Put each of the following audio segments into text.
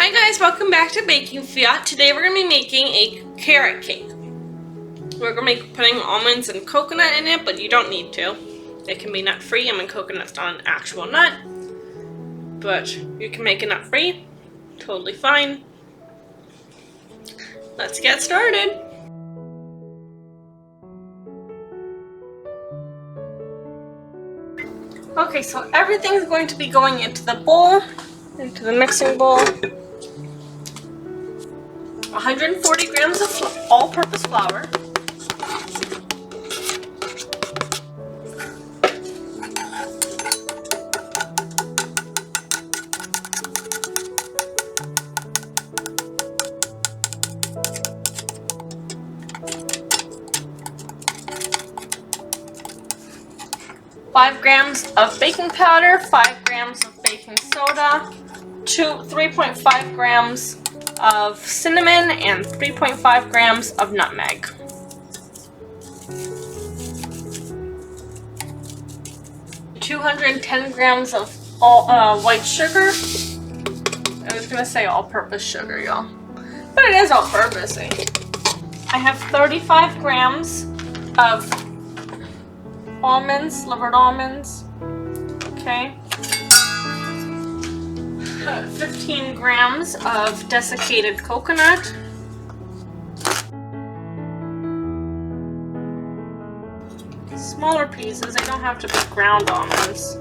Hi guys, welcome back to Baking Fiat. Today we're going to be making a carrot cake. We're going to be putting almonds and coconut in it, but you don't need to. It can be nut free. I mean, coconut's not an actual nut, but you can make it nut free. Totally fine. Let's get started. Okay, so everything's going to be going into the bowl, into the mixing bowl. 140 grams of all-purpose flour. Five grams of baking powder, 5 grams of baking soda, 3.5 grams of cinnamon, and 3.5 grams of nutmeg. $210 grams of white sugar. I was gonna say all-purpose sugar, y'all, but it is all-purpose. I have 35 grams of almonds, slivered almonds. Okay. 15 grams of desiccated coconut. Smaller pieces, they don't have to be ground almonds.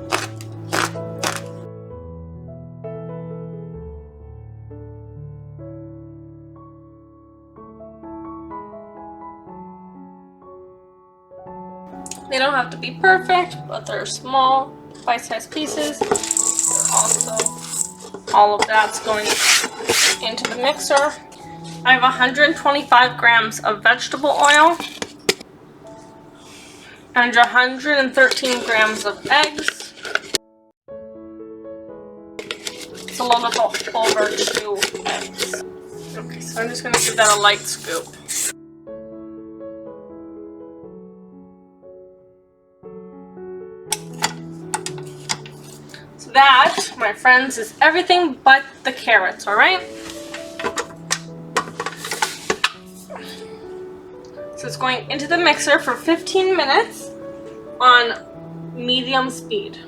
They don't have to be perfect, but they're small, bite-sized pieces. All of that's going into the mixer. I have 125 grams of vegetable oil and 113 grams of eggs. It's a little over 2 eggs. Okay, so I'm just going to give that a light scoop. That, my friends, is everything but the carrots, alright? So it's going into the mixer for 15 minutes on medium speed.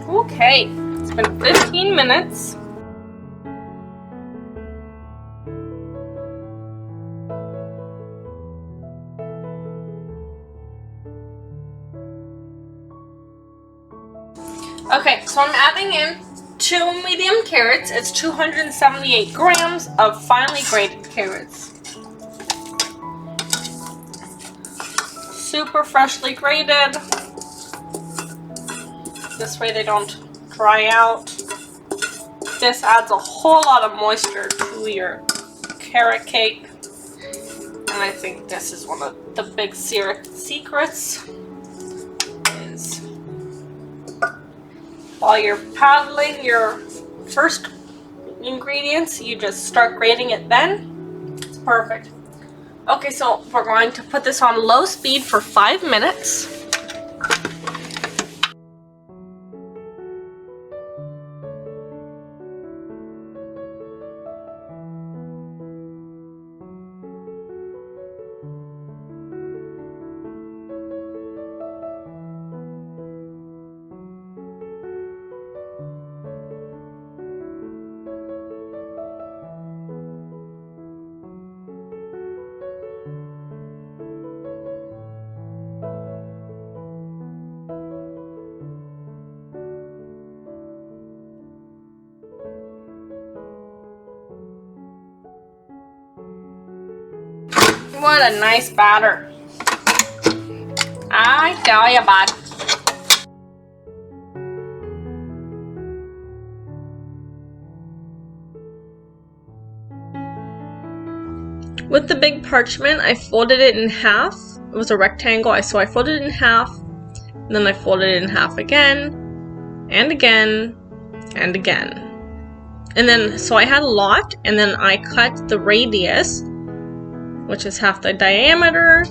Okay, it's been 15 minutes. Okay, so I'm adding in 2 medium carrots. It's 278 grams of finely grated carrots. Super freshly grated. This way they don't dry out. This adds a whole lot of moisture to your carrot cake. And I think this is one of the big secrets. Is while you're paddling your first ingredients, you just start grating it then. It's perfect. Okay, so we're going to put this on low speed for 5 minutes. what a nice batter. I tell ya, bud. With the big parchment, I folded it in half. It was a rectangle, so I folded it in half, and then I folded it in half again, and again, and again. And then, so I had a lot, and then I cut the radius, which is half the diameter,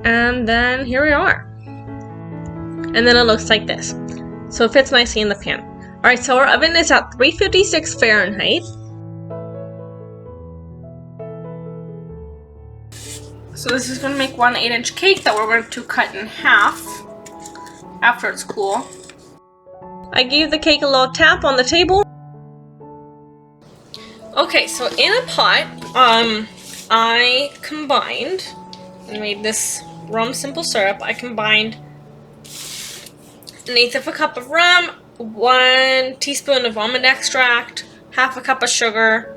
and then here we are. And then it looks like this. So it fits nicely in the pan. Alright, so our oven is at 356 Fahrenheit. So this is going to make one 8-inch cake that we're going to cut in half after it's cool. I gave the cake a little tap on the table. Okay, so in a pot, I combined and made this Rum Simple Syrup. I combined 1/8 of a cup of rum, 1 teaspoon of almond extract, half a cup of sugar,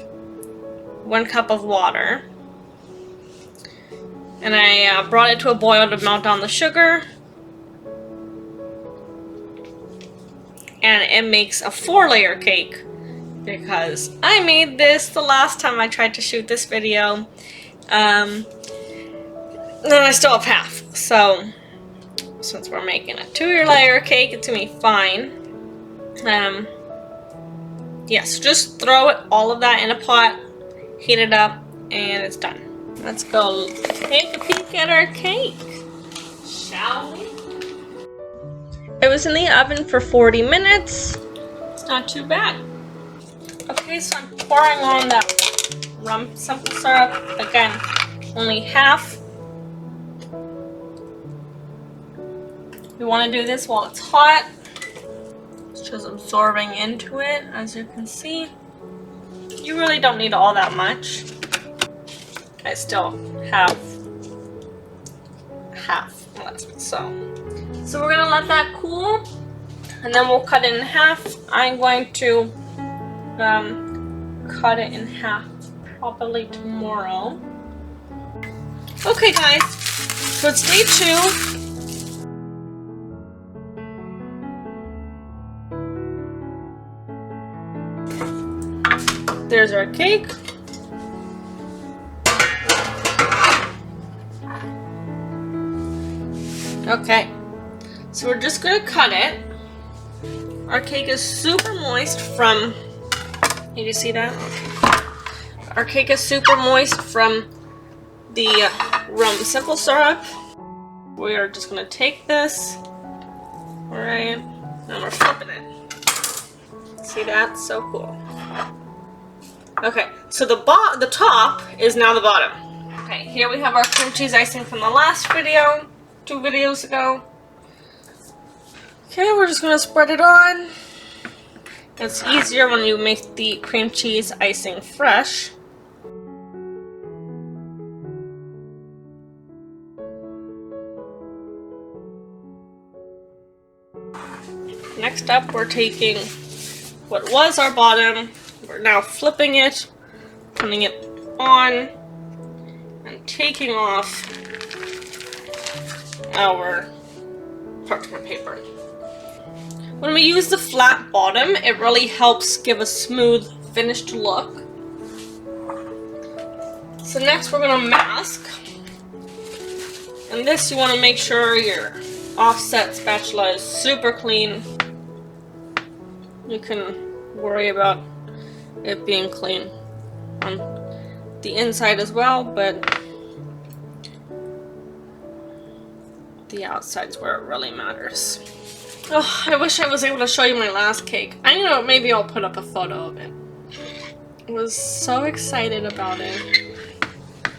1 cup of water. And I brought it to a boil to melt down the sugar. And it makes a 4-layer cake because I made this the last time I tried to shoot this video. Then I still have half. So since we're making a 2-layer cake, it's gonna be fine. Yes, just throw it, all of that in a pot, heat it up, and it's done. Let's go take a peek at our cake, shall we? It was in the oven for 40 minutes. It's not too bad. Okay, so I'm pouring on that Rum Simple Syrup. Again, only half. You want to do this while it's hot. It's just absorbing into it, as you can see. You really don't need all that much. I still have half left, so we're gonna let that cool, and then we'll cut it in half. I'm going to cut it in half probably tomorrow. Okay, guys, so it's day 2. There's our cake. Okay, so we're just gonna cut it. Our cake is super moist from, can you see that? Okay. Our cake is super moist from the Rum Simple Syrup. We are just gonna take this, alright, and we're flipping it. See that? So cool. Okay, so the top is now the bottom. Okay, here we have our cream cheese icing from the last video. 2 videos ago. Okay, we're just gonna spread it on. It's easier when you make the cream cheese icing fresh. Next up, we're taking what was our bottom. We're now flipping it, putting it on, and taking off our parchment paper. When we use the flat bottom, it really helps give a smooth finished look. So next we're going to mask. And this, you want to make sure your offset spatula is super clean. You can worry about it being clean on the inside as well, but the outside's where it really matters. Oh, I wish I was able to show you my last cake. I know, maybe I'll put up a photo of it. I was so excited about it.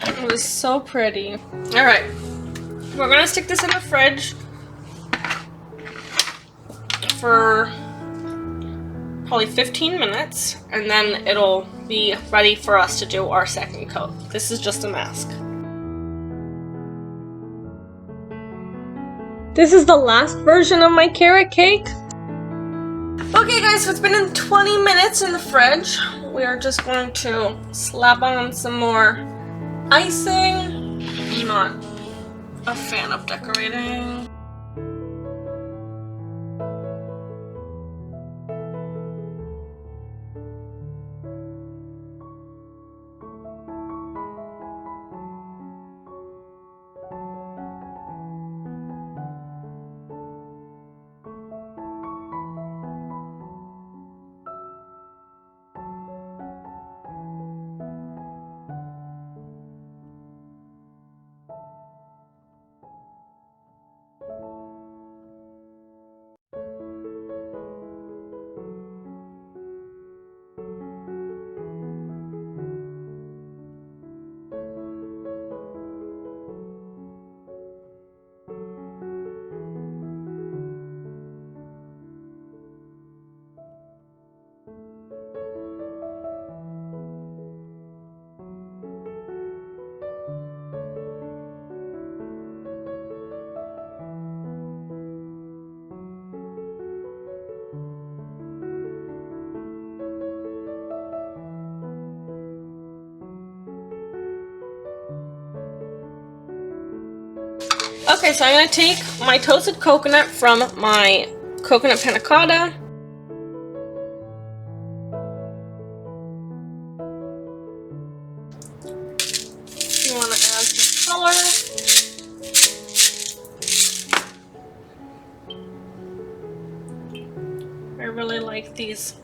It was so pretty. Alright, we're gonna stick this in the fridge for probably 15 minutes, and then it'll be ready for us to do our second coat. This is just a mask. This is the last version of my carrot cake. Okay guys, so it's been in 20 minutes in the fridge. We are just going to slap on some more icing. I'm not a fan of decorating. Okay, so I'm going to take my toasted coconut from my coconut panna cotta. You want to add some color. I really like these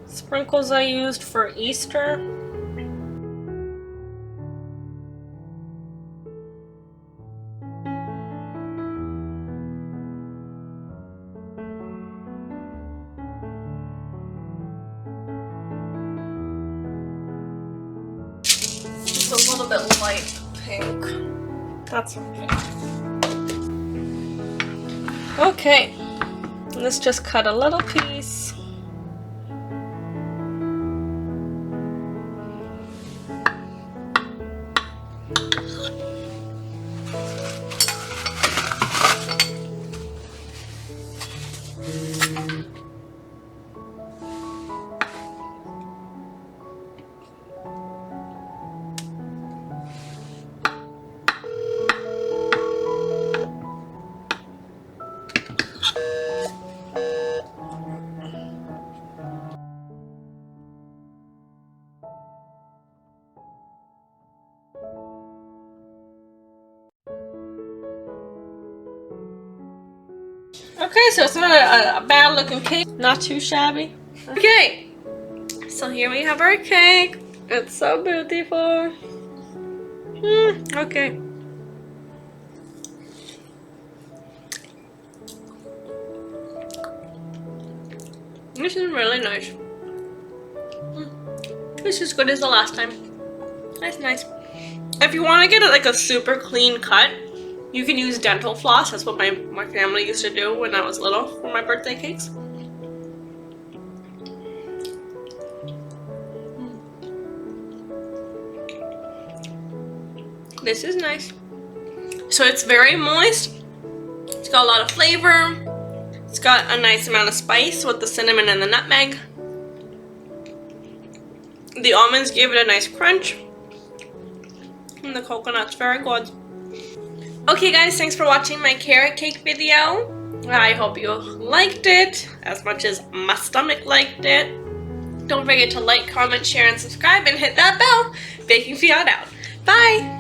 sprinkles I used for Easter. Just a little bit light pink. That's okay. Okay, let's just cut a little piece. Okay, so it's not a bad looking cake, not too shabby. Okay, so here we have our cake. It's so beautiful. Okay. This is really nice. It's as good as the last time. That's nice. If you want to get it like a super clean cut, you can use dental floss. That's what my family used to do when I was little for my birthday cakes. This is nice. So it's very moist. It's got a lot of flavor. It's got a nice amount of spice with the cinnamon and the nutmeg. The almonds gave it a nice crunch. And the coconut's very good. Okay guys, thanks for watching my carrot cake video. I hope you liked it as much as my stomach liked it. Don't forget to like, comment, share, and subscribe, and hit that bell. Baking Fiat out. Bye!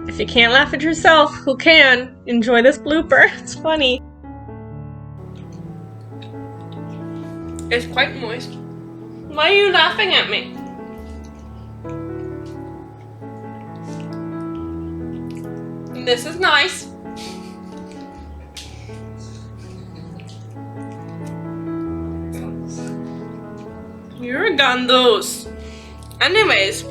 If you can't laugh at yourself, who can? Enjoy this blooper. It's funny. It's quite moist. Why are you laughing at me? This is nice. You're a gandos. Anyways,